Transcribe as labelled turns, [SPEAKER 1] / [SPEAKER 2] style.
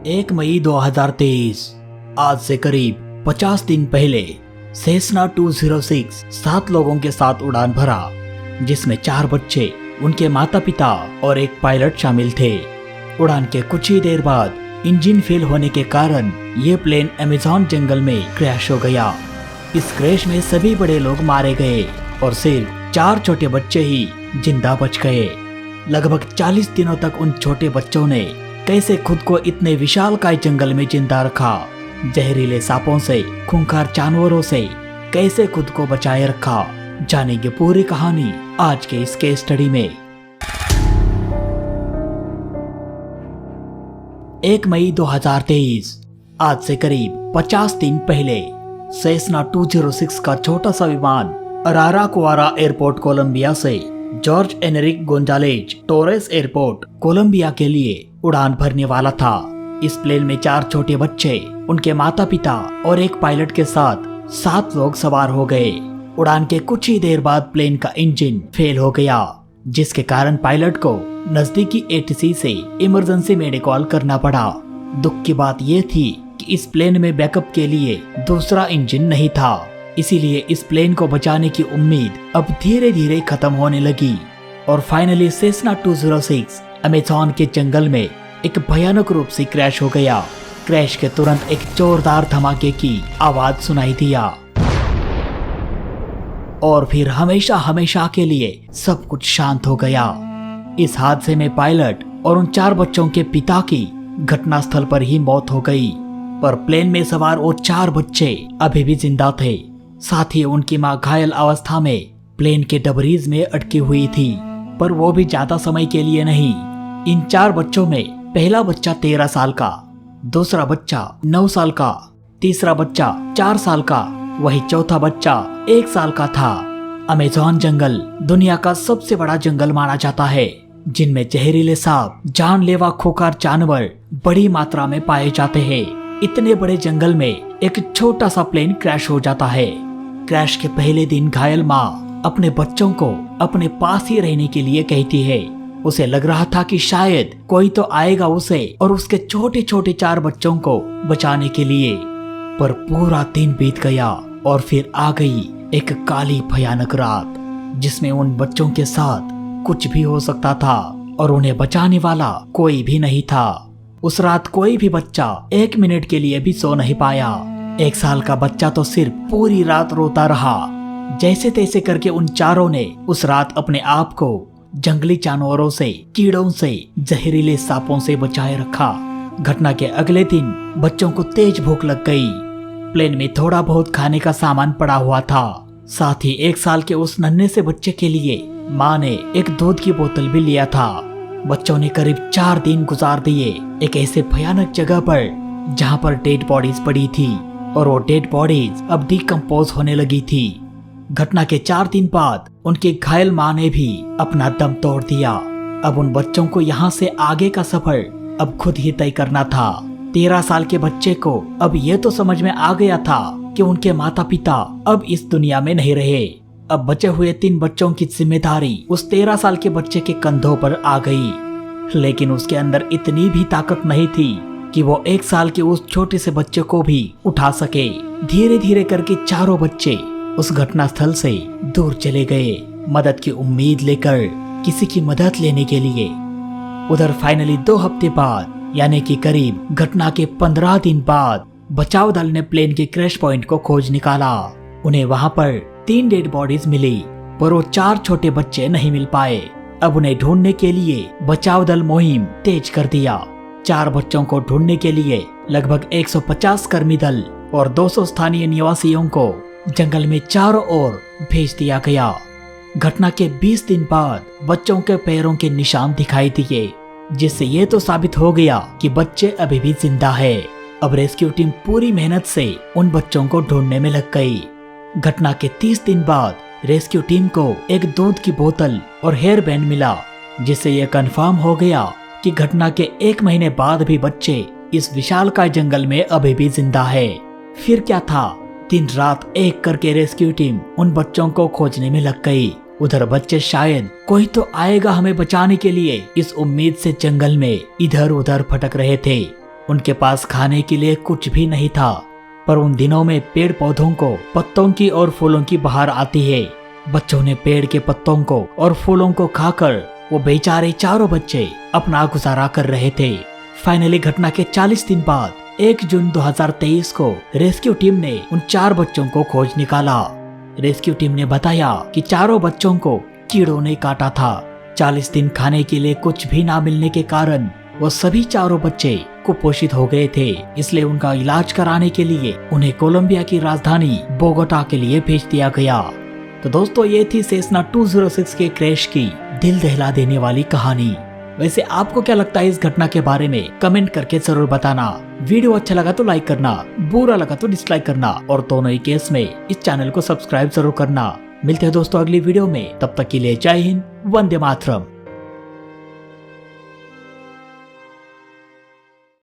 [SPEAKER 1] 1 मई 2023 आज से करीब 50 दिन पहले सेसना 206 7 लोगों के साथ उड़ान भरा, जिसमें 4 बच्चे, उनके माता पिता और एक पायलट शामिल थे। उड़ान के कुछ ही देर बाद इंजन फेल होने के कारण ये प्लेन अमेज़न जंगल में क्रैश हो गया। इस क्रैश में सभी बड़े लोग मारे गए और सिर्फ 4 छोटे बच्चे ही जिंदा बच गए। लगभग 40 दिनों तक उन छोटे बच्चों ने कैसे खुद को इतने विशालकाय जंगल में जिंदा रखा, जहरीले सांपों से, खूंखार जानवरों से कैसे खुद को बचाए रखा, जानेंगे पूरी कहानी आज के इस केस स्टडी में। 1 मई 2023 आज से करीब 50 दिन पहले सेसना 206 का छोटा सा विमान अराराक्वारा एयरपोर्ट कोलंबिया से Jorge Enrique Gonzalez Torres airport Colombia के लिए उड़ान भरने वाला था। इस प्लेन में 4 छोटे बच्चे, उनके माता पिता और एक पायलट के साथ 7 लोग सवार हो गए। उड़ान के कुछ ही देर बाद प्लेन का इंजन फेल हो गया, जिसके कारण पायलट को नजदीकी एटीसी से इमरजेंसी मेडिकॉल करना पड़ा। दुख की बात यह थी कि इस प्लेन में बैकअप के लिए दूसरा इंजन नहीं था, इसीलिए इस प्लेन को बचाने की उम्मीद अब धीरे धीरे खत्म होने लगी और फाइनली सेसना 206 अमेज़न के जंगल में एक भयानक रूप से क्रैश हो गया। क्रैश के तुरंत एक जोरदार धमाके की आवाज सुनाई दिया और फिर हमेशा हमेशा के लिए सब कुछ शांत हो गया। इस हादसे में पायलट और उन 4 बच्चों के पिता की घटनास्थल पर ही मौत हो गई, पर प्लेन में सवार वो 4 बच्चे अभी भी जिंदा थे। साथ ही उनकी मां घायल अवस्था में प्लेन के डबरीज में अटकी हुई थी, पर वो भी ज्यादा समय के लिए नहीं। इन 4 बच्चों में पहला बच्चा 13 साल का, दूसरा बच्चा 9 साल का, तीसरा बच्चा 4 साल का, वही चौथा बच्चा 1 साल का था। अमेज़न जंगल दुनिया का सबसे बड़ा जंगल माना जाता है, जिनमें जहरीले सांप, जानलेवा खूंखार जानवर बड़ी मात्रा में पाए जाते हैं। इतने बड़े जंगल में एक छोटा सा प्लेन क्रैश हो जाता है। क्रैश के पहले दिन घायल माँ अपने बच्चों को अपने पास ही रहने के लिए कहती है। उसे लग रहा था कि शायद कोई तो आएगा उसे और उसके छोटे छोटे 4 बच्चों को बचाने के लिए, पर पूरा दिन बीत गया और फिर आ गई एक काली भयानक रात, जिसमें उन बच्चों के साथ कुछ भी हो सकता था और उन्हें बचाने वाला कोई भी नहीं था। उस रात कोई भी बच्चा 1 मिनट के लिए भी सो नहीं पाया। 1 साल का बच्चा तो सिर्फ पूरी रात रोता रहा। जैसे तैसे करके उन 4 ने उस रात अपने आप को जंगली जानवरों से, कीड़ों से, जहरीले सांपों से बचाए रखा। घटना के अगले दिन बच्चों को तेज भूख लग गई। प्लेन में थोड़ा बहुत खाने का सामान पड़ा हुआ था। साथ ही 1 साल के उस नन्हे से बच्चे के लिए माँ ने एक दूध की बोतल भी लिया था। बच्चों ने करीब 4 दिन गुजार दिए एक ऐसे भयानक जगह पर जहाँ पर डेड बॉडीज पड़ी थी और वो डेड बॉडीज अब डिकम्पोज होने लगी थी। घटना के 4 दिन बाद उनकी घायल माँ ने भी अपना दम तोड़ दिया। अब उन बच्चों को यहाँ से आगे का सफर अब खुद ही तय करना था। 13 साल के बच्चे को अब ये तो समझ में आ गया था कि उनके माता पिता अब इस दुनिया में नहीं रहे। अब बचे हुए 3 बच्चों की जिम्मेदारी उस 13 साल के बच्चे के कंधों पर आ गई, लेकिन उसके अंदर इतनी भी ताकत नहीं थी कि वो 1 साल के उस छोटे से बच्चे को भी उठा सके। धीरे धीरे करके 4 बच्चे उस घटना स्थल से दूर चले गए, मदद की उम्मीद लेकर, किसी की मदद लेने के लिए। उधर फाइनली 2 हफ्ते बाद, यानी कि करीब घटना के 15 दिन बाद, बचाव दल ने प्लेन के क्रैश पॉइंट को खोज निकाला। उन्हें वहां पर 3 डेड बॉडीज मिली, पर वो 4 छोटे बच्चे नहीं मिल पाए। अब उन्हें ढूंढने के लिए बचाव दल मुहिम तेज कर दिया। 4 बच्चों को ढूंढने के लिए लगभग 150 कर्मी दल और 200 स्थानीय निवासियों को जंगल में चारों ओर भेज दिया गया। घटना के 20 दिन बाद बच्चों के पैरों के निशान दिखाई दिए, जिससे ये तो साबित हो गया कि बच्चे अभी भी जिंदा है। अब रेस्क्यू टीम पूरी मेहनत से उन बच्चों को ढूंढने में लग गई। घटना के 30 दिन बाद रेस्क्यू टीम को एक दूध की बोतल और हेयर बैंड मिला, जिससे यह कंफर्म हो गया कि घटना के 1 महीने बाद भी बच्चे इस विशालकाय जंगल में अभी भी जिंदा है। फिर क्या था, दिन रात एक करके रेस्क्यू टीम उन बच्चों को खोजने में लग गई। उधर बच्चे शायद कोई तो आएगा हमें बचाने के लिए, इस उम्मीद से जंगल में इधर उधर भटक रहे थे। उनके पास खाने के लिए कुछ भी नहीं था, पर उन दिनों में पेड़ पौधों को पत्तों की और फूलों की बहार आती है। बच्चों ने पेड़ के पत्तों को और फूलों को खाकर वो बेचारे चारों बच्चे अपना गुजारा कर रहे थे। फाइनली घटना के 40 दिन बाद 1 जून 2023 को रेस्क्यू टीम ने उन 4 बच्चों को खोज निकाला। रेस्क्यू टीम ने बताया कि चारों बच्चों को कीड़ों ने काटा था। 40 दिन खाने के लिए कुछ भी ना मिलने के कारण वो सभी चारों बच्चे कुपोषित हो गए थे। इसलिए उनका इलाज कराने के लिए उन्हें कोलंबिया की राजधानी बोगोटा के लिए भेज दिया गया। तो दोस्तों, ये थी सेस्ना 206 के क्रैश की दिल दहला देने वाली कहानी। वैसे आपको क्या लगता है इस घटना के बारे में? कमेंट करके जरूर बताना। वीडियो अच्छा लगा तो लाइक करना, बुरा लगा तो डिसलाइक करना, और दोनों ही केस में इस चैनल को सब्सक्राइब जरूर करना। मिलते हैं दोस्तों अगली वीडियो में, तब तक के लिए जय हिंद, वंदे मातरम।